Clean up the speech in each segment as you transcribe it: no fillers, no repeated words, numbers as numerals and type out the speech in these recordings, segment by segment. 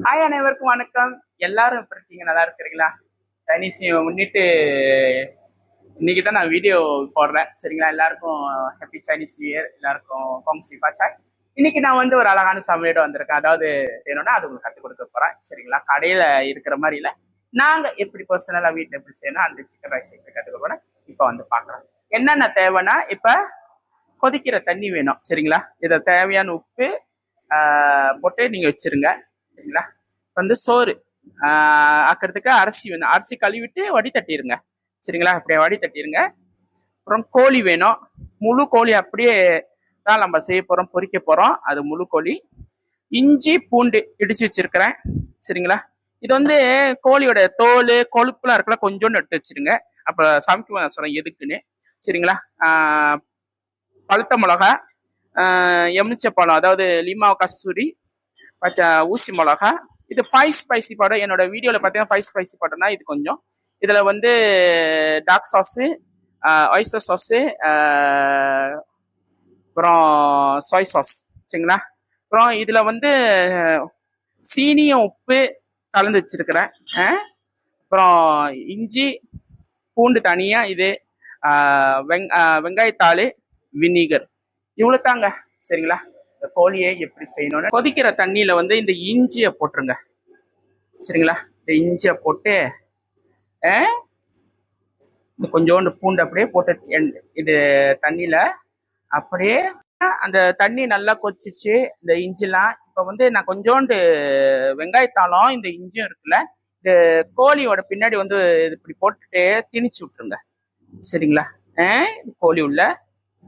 Hi, அனைவருக்கும் வணக்கம். எல்லாரும் எப்படி இருக்கீங்க? நல்லா இருக்கிறீங்களா? சைனீஸ் முன்னிட்டு இன்னைக்கு தான் நான் வீடியோ போடுறேன். சரிங்களா? எல்லாருக்கும் ஹாப்பி சைனீஸ் இயர். எல்லாருக்கும் கோங்சி பாச்சாய். இன்னைக்கு நான் வந்து ஒரு அழகான சமையலோட வந்திருக்கேன். அதாவது வேணும்னா அது உங்களுக்கு கற்றுக் கொடுக்க போறேன். சரிங்களா? கடையில இருக்கிற மாதிரி இல்லை, நாங்க எப்படி பர்சனலா வீட்டில் எப்படி செய்யணும் அந்த சிக்கன் ரைஸ் எப்படி கற்றுக்க போறேன். இப்போ வந்து பார்க்கலாம். என்னென்ன தேவைன்னா, இப்ப கொதிக்கிற தண்ணி வேணும். சரிங்களா? இதை தேவையான உப்பு போட்டு நீங்க வச்சிருங்க. சரிங்களா? வந்து சோறு ஆக்கிறதுக்கு அரிசி வேணும். அரிசி கழுவிட்டு வடி தட்டிடுங்க. சரிங்களா? அப்படியே வடி தட்டிடுங்க. அப்புறம் கோழி வேணும். முழு கோழி அப்படியே தான் நம்ம செய்ய போறோம், பொரிக்க போறோம். அது முழு கோழி. இஞ்சி பூண்டு இடிச்சு வச்சிருக்கிறேன். சரிங்களா? இது வந்து கோழியோட தோல் கொழுப்புலாம் இருக்குல்ல, கொஞ்சோண்டு எடுத்து வச்சிருங்க. அப்ப சமைக்க நான் சொல்றேன் எதுக்குன்னு. சரிங்களா? பழுத்த மிளகா, எலுமிச்சை பழம், அதாவது லிமா கஸ்தூரி, பச்சை ஊசி மிளகா. இது 5 ஸ்பைசி பவுடர். என்னோட வீடியோவில் பார்த்தீங்கன்னா 5 ஸ்பைசி பவுடர்னா இது கொஞ்சம். இதில் வந்து டார்க் சாஸு, ஒய்ஸ்டர் சாஸு, அப்புறம் சோய் சாஸ். சரிங்களா? அப்புறம் இதில் வந்து சீனியும் உப்பு கலந்து வச்சிருக்கிறேன். அப்புறம் இஞ்சி பூண்டு தனியாக, இது வெங்காயத்தாள், வினிகர், இவ்வளோ தாங்க. சரிங்களா? இந்த கோழியை எப்படி செய்யணும்னு கொதிக்கிற தண்ணியில வந்து இந்த இஞ்சியை போட்டுருங்க. சரிங்களா? இந்த இஞ்சியை போட்டு இந்த கொஞ்சோண்டு பூண்டு அப்படியே போட்டு இது தண்ணியில அப்படியே அந்த தண்ணி நல்லா கொதிச்சிச்சு. இந்த இஞ்சிலாம் இப்போ வந்து நான் கொஞ்சோண்டு வெங்காயத்தாலும் இந்த இஞ்சியும் இருக்குல்ல, இந்த கோழியோட பின்னாடி வந்து இது இப்படி போட்டுட்டு திணிச்சு விட்டுருங்க. சரிங்களா? கோழி உள்ள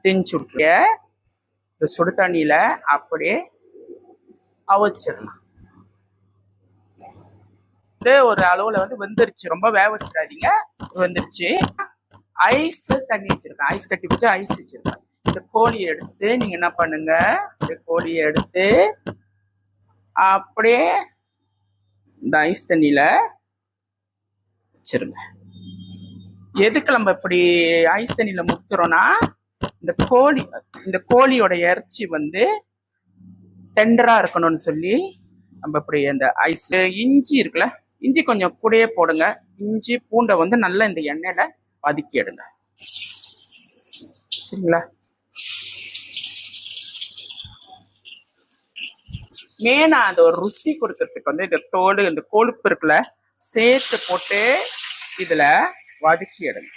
திணிச்சு விட்டுருங்க. இந்த சுடு தண்ணியில அப்படியே அவிச்சிடலாம். ஒரு அளவுல வந்து வெந்துருச்சு, ரொம்ப வேக வச்சிடாதீங்க. வெந்துருச்சு. ஐஸ் தண்ணி வச்சிருக்கேன், ஐஸ் கட்டி வச்சு ஐஸ் வச்சிருக்கேன். இந்த கோழியை எடுத்து நீங்க என்ன பண்ணுங்க, இந்த கோழியை எடுத்து அப்படியே இந்த ஐஸ் தண்ணியில வச்சிருங்க. எதுக்கு நம்ம இப்படி ஐஸ் தண்ணியில முத்துறோம்னா, இந்த கோழியோட இறைச்சி வந்து டெண்டரா இருக்கணும்னு சொல்லி நம்ம இப்படி அந்த ஐஸ். இஞ்சி இருக்குல்ல, இஞ்சி கொஞ்சம் கூடயே போடுங்க. இஞ்சி பூண்டை வந்து நல்லா இந்த எண்ணெயில வதக்கி எடுங்க. சரிங்களா? மெயினா அந்த ஒரு ருசி கொடுக்கறதுக்கு வந்து இந்த தோடு, இந்த கொழுப்பு இருக்குல்ல, சேர்த்து போட்டு இதுல வதக்கி எடுங்க.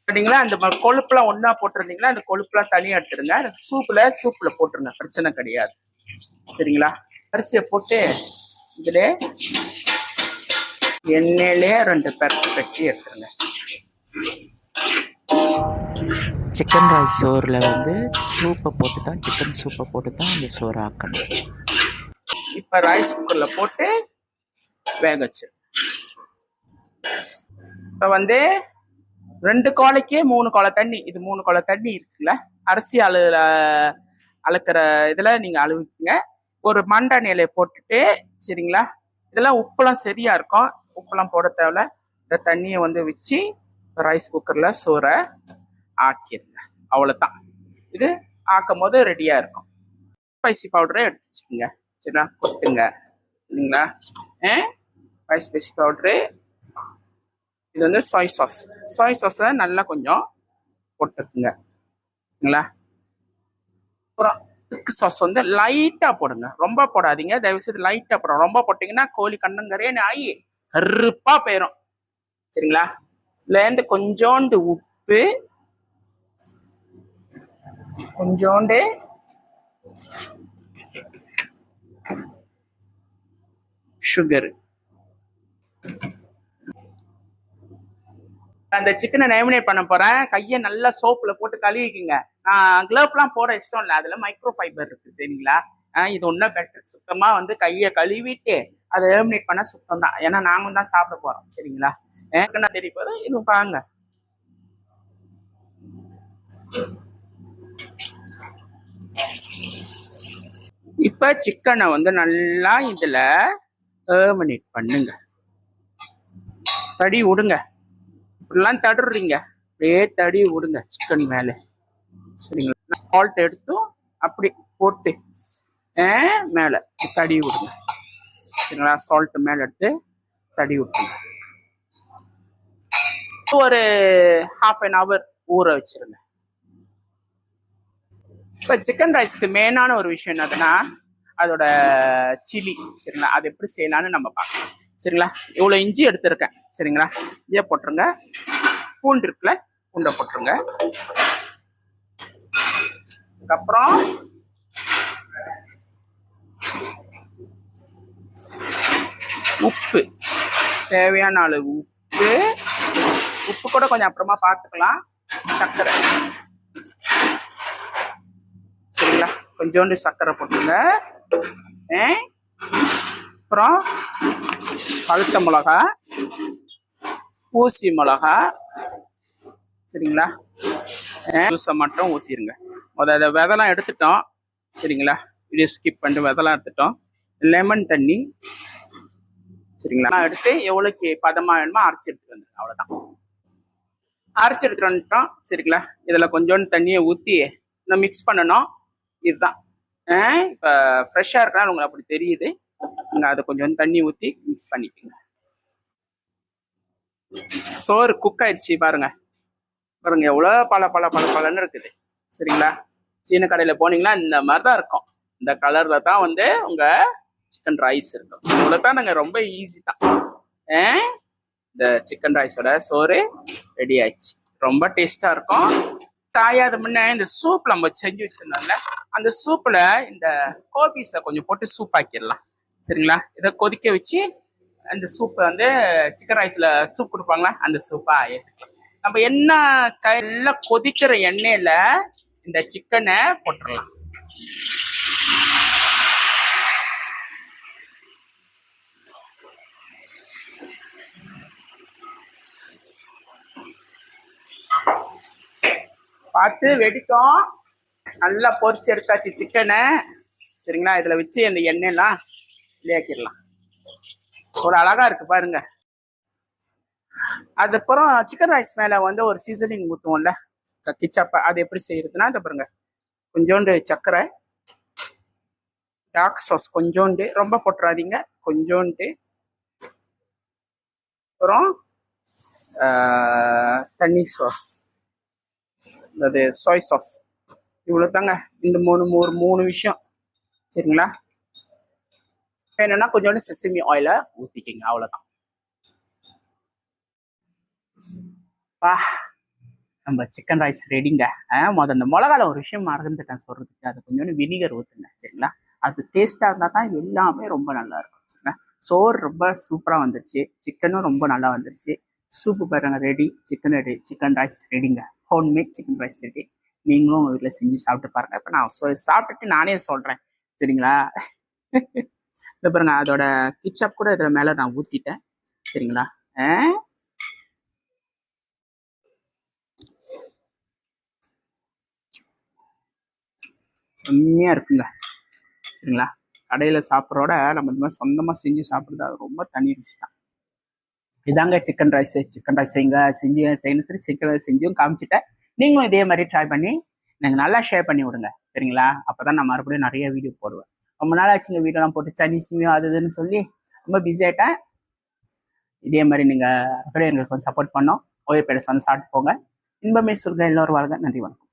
சரிங்களா? அந்த கொழுப்புலாம் ஒன்னா போட்டிருந்தீங்களா, அந்த கொழுப்புலாம் தனியா எடுத்துருங்க. சூப்புல போட்டுருங்க, பிரச்சனை கிடையாது. சரிங்களா? அரிசியை போட்டு இதுல எண்ணெயிலே 2 பேருக்கு பெட்டி எடுத்துருங்க. சிக்கன் ரைஸ் சோறில் வந்து சூப்பை போட்டு தான், சிக்கன் சூப்பை போட்டு தான் அந்த சோறு ஆக்கணும். இப்போ ரைஸ் குக்கரில் போட்டு வேக வச்சு. இப்போ வந்து 2 கோலைக்கு 3 கோலை தண்ணி, இது 3 கோலை தண்ணி இருக்குல்ல, அரிசி அளக்கிற இதில் நீங்கள் அழுவிக்குங்க. ஒரு மண்டை இலையை போட்டுட்டு, சரிங்களா? இதெல்லாம் உப்புலாம் சரியா இருக்கும், உப்புலாம் போட தேவையில்ல. இந்த தண்ணியை வந்து வச்சு ரைஸ் குக்கரில் சோறை ஆக்கிடுங்க. அவ்வளோதான். இது ஆக்கும் போது ரெடியாக இருக்கும். ஸ்பைசி பவுடரை எடுத்து வச்சுக்கோங்க. சரிங்களா? கொட்டுங்க. இல்லைங்களா? Rice spicy powder. இது வந்து சோய் சாஸை நல்லா கொஞ்சம் போட்டுக்குங்க. சரிங்களா? அப்புறம் திக்கு சாஸ் வந்து லைட்டாக போடுங்க, ரொம்ப போடாதீங்க தயவுசெய்து. லைட்டாக போடுறோம், ரொம்ப போட்டிங்கன்னா கோழி கண்ணங்கரையன்னு ஆகி கருப்பாக போயிடும். சரிங்களா? இதுலேருந்து கொஞ்சோண்டு உப்பு, கொஞ்சோண்டு சுகரு. அந்த சிக்கனை நேமினேட் பண்ண போறேன். கையை நல்லா சோப்புல போட்டு கழுவிக்குங்க. கிளவ்லாம் போட இஷ்டம் இல்லை, அதுல மைக்ரோ ஃபைபர் இருக்கு. சரிங்களா? இது ஒன்றும் பெட்டர். சுத்தமா வந்து கையை கழுவிட்டு அதை நேமினேட் பண்ண சுத்தம் தான். ஏன்னா நாங்களும் தான் சாப்பிட போறோம். சரிங்களா? எனக்கு தெரிய போது இது பாருங்க. இப்ப சிக்கனை வந்து நல்லா இதுல நேமினேட் பண்ணுங்க. தடி விடுங்க, இப்படிலாம் தடுறீங்க, அப்படியே தடி விடுங்க சிக்கன் மேலே. சரிங்களா? சால்ட் எடுத்தும் அப்படி போட்டு மேலே தடி விடுங்க. சரிங்களா? சால்ட் மேலே எடுத்து தடி விட்டுருங்க. ஒரு ½ an hour ஊற வச்சிருங்க. இப்போ சிக்கன் ரைஸ்க்கு மெயினான ஒரு விஷயம் என்னதுன்னா அதோட சில்லி. சரிங்களா? அது எப்படி செய்யலாம்னு நம்ம பார்க்கலாம். சரிங்களா? இவ்வளோ இஞ்சி எடுத்துருக்கேன். சரிங்களா? இஞ்சியை போட்டுருங்க. பூண்டு இருக்குல்ல, பூண்டை போட்டுருங்க. அதுக்கப்புறம் உப்பு, தேவையான அளவு உப்பு. உப்பு கூட கொஞ்சம் அப்புறமா பார்த்துக்கலாம். சர்க்கரை, சரிங்களா? கொஞ்சோண்டு சர்க்கரை போட்டுங்க. அப்புறம் பழுத்த மிளகா, ஊசி மிளகா, சரிங்களா? ஜூஸை மட்டும் ஊற்றிடுங்க. அதை விதெல்லாம் எடுத்துட்டோம். சரிங்களா? இது ஸ்கிப் பண்ணிட்டு விதெல்லாம் எடுத்துட்டோம். லெமன் தண்ணி, சரிங்களா? எடுத்து எவ்வளோக்கு பதமாக வேணுமோ அரைச்சி எடுத்துட்டு வந்துடுங்க. அவ்வளோதான், அரைச்சி எடுத்துட்டு வந்துட்டோம். சரிங்களா? இதில் கொஞ்சோண்டு தண்ணியை ஊற்றி இன்னும் மிக்ஸ் பண்ணணும். இதுதான். இப்போ ஃப்ரெஷ்ஷாக இருக்கனால உங்களுக்கு அப்படி தெரியுது. நீங்கள் அதை கொஞ்சம் தண்ணி ஊற்றி மிக்ஸ் பண்ணிக்கோங்க. சோறு குக் ஆயிடுச்சு பாருங்க. பாருங்க எவ்வளோ பலன்னு இருக்குது. சரிங்களா? சீன கடையில் போனீங்கன்னா இந்த மாதிரி தான் இருக்கும். இந்த கலரில் தான் உங்கள் சிக்கன் ரைஸ் இருக்கும். இவ்வளோ தான் நாங்கள், ரொம்ப ஈஸி தான். இந்த சிக்கன் ரைஸோட சோறு ரெடி ஆயிடுச்சு. ரொம்ப டேஸ்ட்டாக இருக்கும். காயாத முன்னே இந்த சூப் நம்ம செஞ்சு வச்சிருந்தோம்ல, அந்த சூப்பில் இந்த கோபீஸை கொஞ்சம் போட்டு சூப் ஆக்கிடலாம். சரிங்களா? இதை கொதிக்க வச்சு அந்த சூப்பை சிக்கன் ரைஸில் சூப் கொடுப்பாங்களா, அந்த சூப்பாக ஏற்றுக்கலாம். நம்ம என்ன கையில் கொதிக்கிற எண்ணெயில் இந்த சிக்கனை போட்டுடலாம். பார்த்து வெடிக்கும். நல்லா பொரிச்சு எடுத்தாச்சு சிக்கனை. சரிங்களா? இதில் வச்சு அந்த எண்ணெயெல்லாம் விளையாக்கிடலாம். ஒரு அழகா இருக்கு பாருங்க. அதுக்கப்புறம் சிக்கன் ரைஸ் மேலே ஒரு சீசனிங் ஊற்றுவோம்ல, கிச்சப்பை. அது எப்படி செய்யறதுன்னா இதை பாருங்க. கொஞ்சோண்டு சர்க்கரை, டார்க் சாஸ் கொஞ்சோண்டு, ரொம்ப போட்டுறாதீங்க, கொஞ்சோண்டு. அப்புறம் தண்ணி சாஸ், அது சோய் சாஸ். இவ்வளோ தாங்க. இந்த மூணு விஷயம். சரிங்களா? என்னன்னா கொஞ்சோண்டு செசமி ஆயிலை ஊற்றிக்கிங்க. அவ்வளோதான். நம்ம சிக்கன் ரைஸ் ரெடிங்க. அந்த மிளகால ஒரு விஷயம் மறந்துட்டேன் சொல்றதுக்கு. அது கொஞ்சோண்டு வினிகர் ஊற்றுங்க. சரிங்களா? அது டேஸ்ட்டாக இருந்தால் தான் எல்லாமே ரொம்ப நல்லா இருக்கும். சரிங்களா? சோறு ரொம்ப சூப்பராக வந்துருச்சு. சிக்கனும் ரொம்ப நல்லா வந்துருச்சு. சூப்பு பாருங்க ரெடி. சிக்கன் ரைஸ் ரெடிங்க. Homemade chicken rice ready. நீங்களும் உங்கள் வீட்டில் செஞ்சு சாப்பிட்டு பாருங்க. இப்போ நான் சாப்பிட்டுட்டு நானே சொல்கிறேன். சரிங்களா? இந்த பாருங்க, அதோட கிச்சப் கூட இதில் மேலே நான் ஊற்றிட்டேன். சரிங்களா? செம்மையாக இருக்குங்க. சரிங்களா? கடையில் சாப்பிட்றோட நம்ம இந்த மாதிரி சொந்தமாக செஞ்சு சாப்பிட்றது அது ரொம்ப தனி ருசி தான். இதாங்க சிக்கன் ரைஸ். சிக்கன் ரைஸ் செய்யணும். சரி, சிக்கன் ரைஸ் செஞ்சும் காமிச்சிட்டேன். நீங்களும் இதே மாதிரி ட்ரை பண்ணி எனக்கு நல்லா ஷேர் பண்ணி விடுங்க. சரிங்களா? அப்போ தான் நான் மறுபடியும் நிறைய வீடியோ போடுவேன். ரொம்ப நாள் ஆச்சுங்க வீடியோலாம் போட்டு, சைனீஸ் நியூ அது இதுன்னு சொல்லி ரொம்ப பிஸி ஆகிட்டேன். இதே மாதிரி நீங்கள் எங்களுக்கு கொஞ்சம் சப்போர்ட் பண்ணோம். ஓய்வு பேர சாப்பிட்டு போங்க. இன்பமே சொல்க, எல்லோரும் வாழ்க. நன்றி, வணக்கம்.